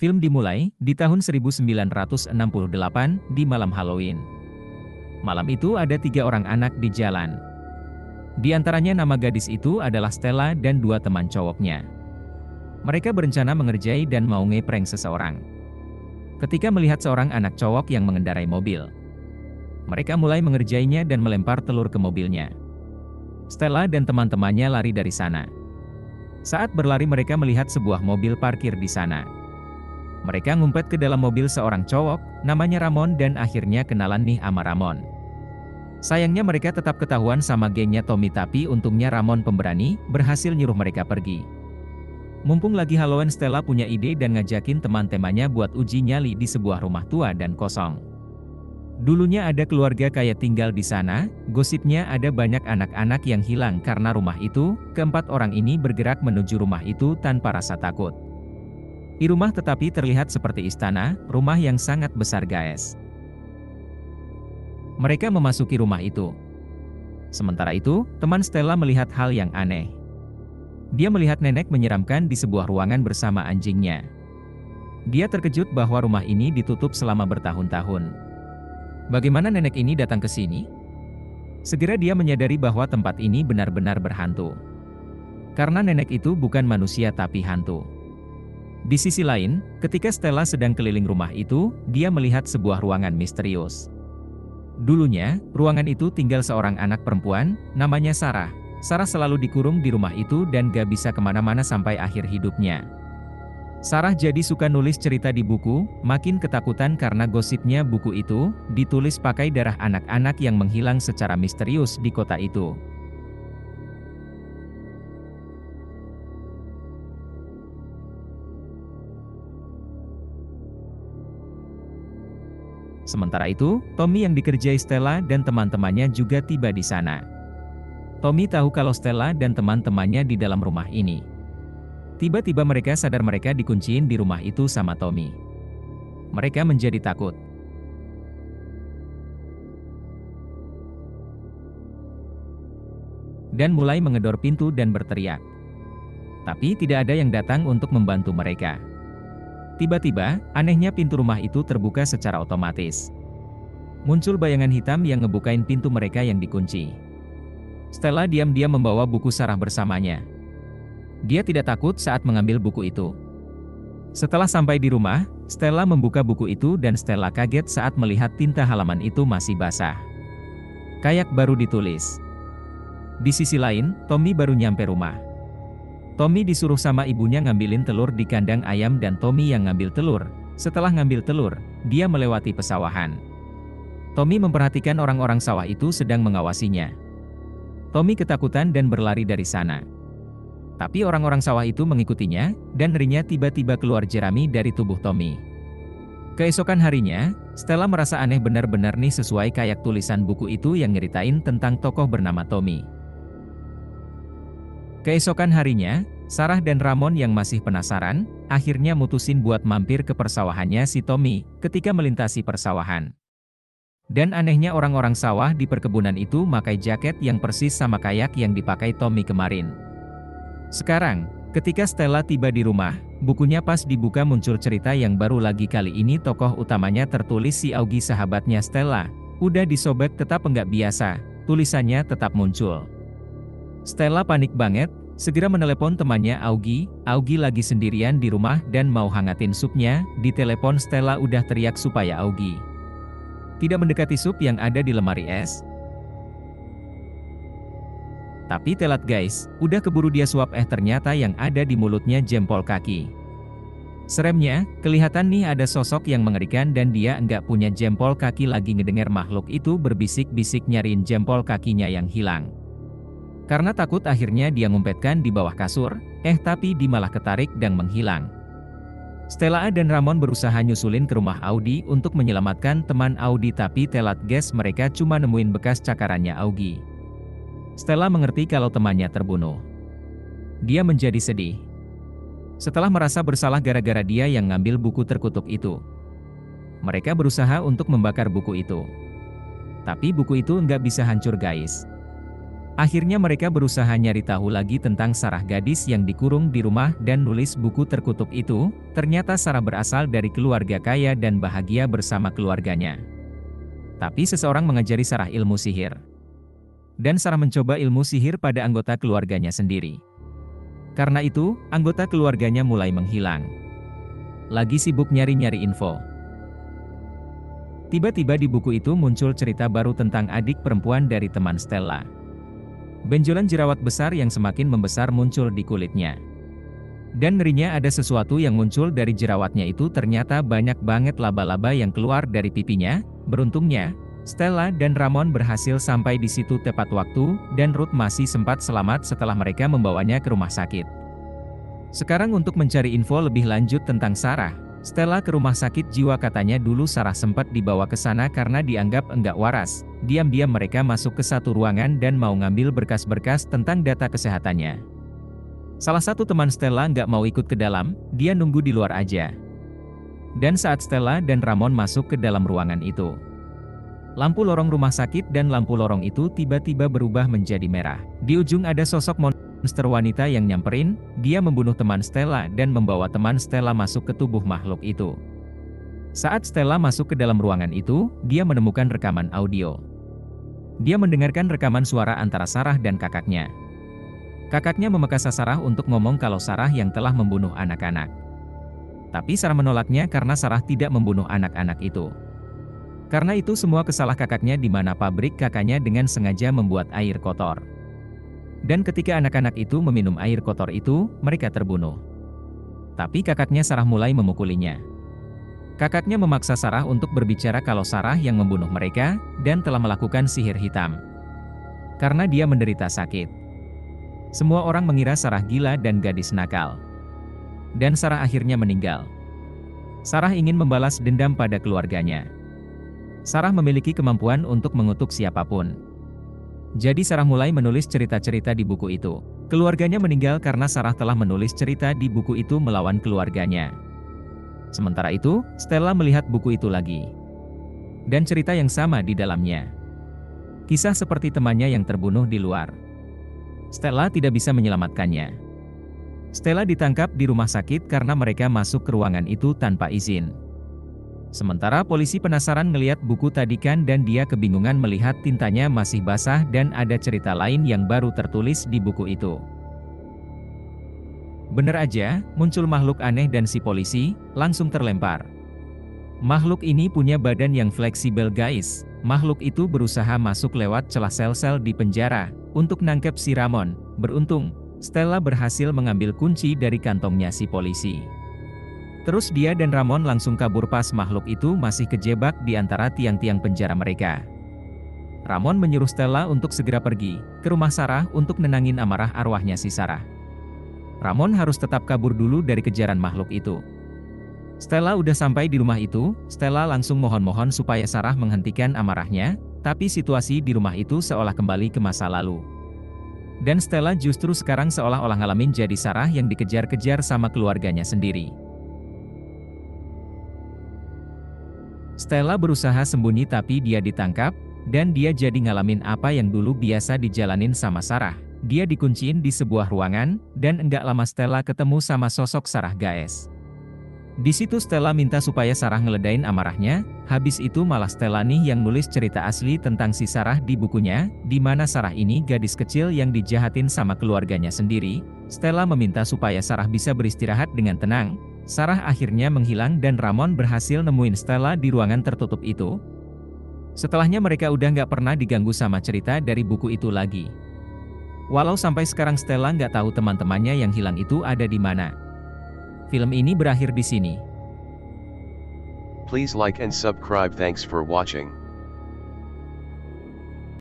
Film dimulai di tahun 1968 di malam Halloween. Malam itu ada 3 orang anak di jalan. Di antaranya nama gadis itu adalah Stella dan 2 teman cowoknya. Mereka berencana mengerjai dan mau ngeprank seseorang. Ketika melihat seorang anak cowok yang mengendarai mobil, mereka mulai mengerjainya dan melempar telur ke mobilnya. Stella dan teman-temannya lari dari sana. Saat berlari mereka melihat sebuah mobil parkir di sana. Mereka ngumpet ke dalam mobil seorang cowok, namanya Ramon dan akhirnya kenalan nih sama Ramon. Sayangnya mereka tetap ketahuan sama gengnya Tommy tapi untungnya Ramon pemberani, berhasil nyuruh mereka pergi. Mumpung lagi Halloween Stella punya ide dan ngajakin teman-temannya buat uji nyali di sebuah rumah tua dan kosong. Dulunya ada keluarga kaya tinggal di sana, gosipnya ada banyak anak-anak yang hilang karena rumah itu, keempat orang ini bergerak menuju rumah itu tanpa rasa takut. Di rumah tetapi terlihat seperti istana, rumah yang sangat besar guys. Mereka memasuki rumah itu. Sementara itu, teman Stella melihat hal yang aneh. Dia melihat nenek menyeramkan di sebuah ruangan bersama anjingnya. Dia terkejut bahwa rumah ini ditutup selama bertahun-tahun. Bagaimana nenek ini datang ke sini? Segera dia menyadari bahwa tempat ini benar-benar berhantu. Karena nenek itu bukan manusia tapi hantu. Di sisi lain, ketika Stella sedang keliling rumah itu, dia melihat sebuah ruangan misterius. Dulunya, ruangan itu tinggal seorang anak perempuan, namanya Sarah. Sarah selalu dikurung di rumah itu dan gak bisa kemana-mana sampai akhir hidupnya. Sarah jadi suka nulis cerita di buku, makin ketakutan karena gosipnya buku itu ditulis pakai darah anak-anak yang menghilang secara misterius di kota itu. Sementara itu, Tommy yang dikerjai Stella dan teman-temannya juga tiba di sana. Tommy tahu kalau Stella dan teman-temannya di dalam rumah ini. Tiba-tiba mereka sadar mereka dikunciin di rumah itu sama Tommy. Mereka menjadi takut. Dan mulai mengedor pintu dan berteriak. Tapi tidak ada yang datang untuk membantu mereka. Tiba-tiba, anehnya pintu rumah itu terbuka secara otomatis. Muncul bayangan hitam yang ngebukain pintu mereka yang dikunci. Stella diam-diam membawa buku Sarah bersamanya. Dia tidak takut saat mengambil buku itu. Setelah sampai di rumah, Stella membuka buku itu dan Stella kaget saat melihat tinta halaman itu masih basah. Kayak baru ditulis. Di sisi lain, Tommy baru nyampe rumah. Tommy disuruh sama ibunya ngambilin telur di kandang ayam dan Tommy yang ngambil telur. Setelah ngambil telur, dia melewati pesawahan. Tommy memperhatikan orang-orang sawah itu sedang mengawasinya. Tommy ketakutan dan berlari dari sana. Tapi orang-orang sawah itu mengikutinya, dan ngerinya tiba-tiba keluar jerami dari tubuh Tommy. Keesokan harinya, Stella merasa aneh benar-benar nih sesuai kayak tulisan buku itu yang nyeritain tentang tokoh bernama Tommy. Keesokan harinya, Sarah dan Ramon yang masih penasaran, akhirnya mutusin buat mampir ke persawahannya si Tommy, ketika melintasi persawahan. Dan anehnya orang-orang sawah di perkebunan itu pakai jaket yang persis sama kayak yang dipakai Tommy kemarin. Sekarang, ketika Stella tiba di rumah, bukunya pas dibuka muncul cerita yang baru lagi kali ini tokoh utamanya tertulis si Augie sahabatnya Stella. Udah disobek tetap enggak biasa, tulisannya tetap muncul. Stella panik banget, segera menelepon temannya Augie. Augie lagi sendirian di rumah dan mau hangatin supnya. Di telepon Stella udah teriak supaya Augie tidak mendekati sup yang ada di lemari es. Tapi telat guys, udah keburu dia suap ternyata yang ada di mulutnya jempol kaki. Seremnya, kelihatan nih ada sosok yang mengerikan dan dia enggak punya jempol kaki lagi ngedenger makhluk itu berbisik-bisik nyariin jempol kakinya yang hilang. Karena takut akhirnya dia ngumpetkan di bawah kasur, tapi dia malah ketarik dan menghilang. Stella dan Ramon berusaha nyusulin ke rumah Augie untuk menyelamatkan teman Augie tapi telat guys, mereka cuma nemuin bekas cakarannya Augie. Stella mengerti kalau temannya terbunuh. Dia menjadi sedih. Setelah merasa bersalah gara-gara dia yang ngambil buku terkutuk itu. Mereka berusaha untuk membakar buku itu. Tapi buku itu nggak bisa hancur guys. Akhirnya mereka berusaha nyari tahu lagi tentang Sarah, gadis yang dikurung di rumah dan nulis buku terkutuk itu. Ternyata Sarah berasal dari keluarga kaya dan bahagia bersama keluarganya. Tapi seseorang mengajari Sarah ilmu sihir. Dan Sarah mencoba ilmu sihir pada anggota keluarganya sendiri. Karena itu, anggota keluarganya mulai menghilang. Lagi sibuk nyari-nyari info. Tiba-tiba di buku itu muncul cerita baru tentang adik perempuan dari teman Stella. Benjolan jerawat besar yang semakin membesar muncul di kulitnya. Dan ngerinya ada sesuatu yang muncul dari jerawatnya itu, ternyata banyak banget laba-laba yang keluar dari pipinya. Beruntungnya, Stella dan Ramon berhasil sampai di situ tepat waktu, dan Ruth masih sempat selamat setelah mereka membawanya ke rumah sakit. Sekarang untuk mencari info lebih lanjut tentang Sarah, Stella ke rumah sakit jiwa. Katanya dulu Sarah sempat dibawa ke sana karena dianggap enggak waras. Diam-diam mereka masuk ke satu ruangan dan mau ngambil berkas-berkas tentang data kesehatannya. Salah satu teman Stella nggak mau ikut ke dalam, dia nunggu di luar aja. Dan saat Stella dan Ramon masuk ke dalam ruangan itu, lampu lorong rumah sakit dan lampu lorong itu tiba-tiba berubah menjadi merah. Di ujung ada sosok monster wanita yang nyamperin, dia membunuh teman Stella dan membawa teman Stella masuk ke tubuh makhluk itu. Saat Stella masuk ke dalam ruangan itu, dia menemukan rekaman audio. Dia mendengarkan rekaman suara antara Sarah dan kakaknya. Kakaknya memaksa Sarah untuk ngomong kalau Sarah yang telah membunuh anak-anak. Tapi Sarah menolaknya karena Sarah tidak membunuh anak-anak itu. Karena itu semua kesalah kakaknya, di mana pabrik kakaknya dengan sengaja membuat air kotor. Dan ketika anak-anak itu meminum air kotor itu, mereka terbunuh. Tapi kakaknya Sarah mulai memukulinya. Kakaknya memaksa Sarah untuk berbicara kalau Sarah yang membunuh mereka, dan telah melakukan sihir hitam. Karena dia menderita sakit. Semua orang mengira Sarah gila dan gadis nakal. Dan Sarah akhirnya meninggal. Sarah ingin membalas dendam pada keluarganya. Sarah memiliki kemampuan untuk mengutuk siapapun. Jadi Sarah mulai menulis cerita-cerita di buku itu. Keluarganya meninggal karena Sarah telah menulis cerita di buku itu melawan keluarganya. Sementara itu, Stella melihat buku itu lagi. Dan cerita yang sama di dalamnya. Kisah seperti temannya yang terbunuh di luar. Stella tidak bisa menyelamatkannya. Stella ditangkap di rumah sakit karena mereka masuk ke ruangan itu tanpa izin. Sementara polisi penasaran ngeliat buku tadi kan, dan dia kebingungan melihat tintanya masih basah dan ada cerita lain yang baru tertulis di buku itu. Bener aja, muncul makhluk aneh dan si polisi langsung terlempar. Makhluk ini punya badan yang fleksibel guys. Makhluk itu berusaha masuk lewat celah sel-sel di penjara untuk nangkep si Ramon. Beruntung, Stella berhasil mengambil kunci dari kantongnya si polisi. Terus dia dan Ramon langsung kabur pas makhluk itu masih kejebak di antara tiang-tiang penjara mereka. Ramon menyuruh Stella untuk segera pergi ke rumah Sarah untuk nenangin amarah arwahnya si Sarah. Ramon harus tetap kabur dulu dari kejaran makhluk itu. Stella udah sampai di rumah itu, Stella langsung mohon-mohon supaya Sarah menghentikan amarahnya, tapi situasi di rumah itu seolah kembali ke masa lalu. Dan Stella justru sekarang seolah-olah ngalamin jadi Sarah yang dikejar-kejar sama keluarganya sendiri. Stella berusaha sembunyi tapi dia ditangkap, dan dia jadi ngalamin apa yang dulu biasa dijalanin sama Sarah. Dia dikunciin di sebuah ruangan, dan enggak lama Stella ketemu sama sosok Sarah guys. Di situ Stella minta supaya Sarah ngeledain amarahnya, habis itu malah Stella nih yang nulis cerita asli tentang si Sarah di bukunya, di mana Sarah ini gadis kecil yang dijahatin sama keluarganya sendiri. Stella meminta supaya Sarah bisa beristirahat dengan tenang. Sarah akhirnya menghilang dan Ramon berhasil nemuin Stella di ruangan tertutup itu. Setelahnya mereka udah nggak pernah diganggu sama cerita dari buku itu lagi. Walau sampai sekarang Stella nggak tahu teman-temannya yang hilang itu ada di mana. Film ini berakhir di sini. Please like and subscribe. Thanks for watching.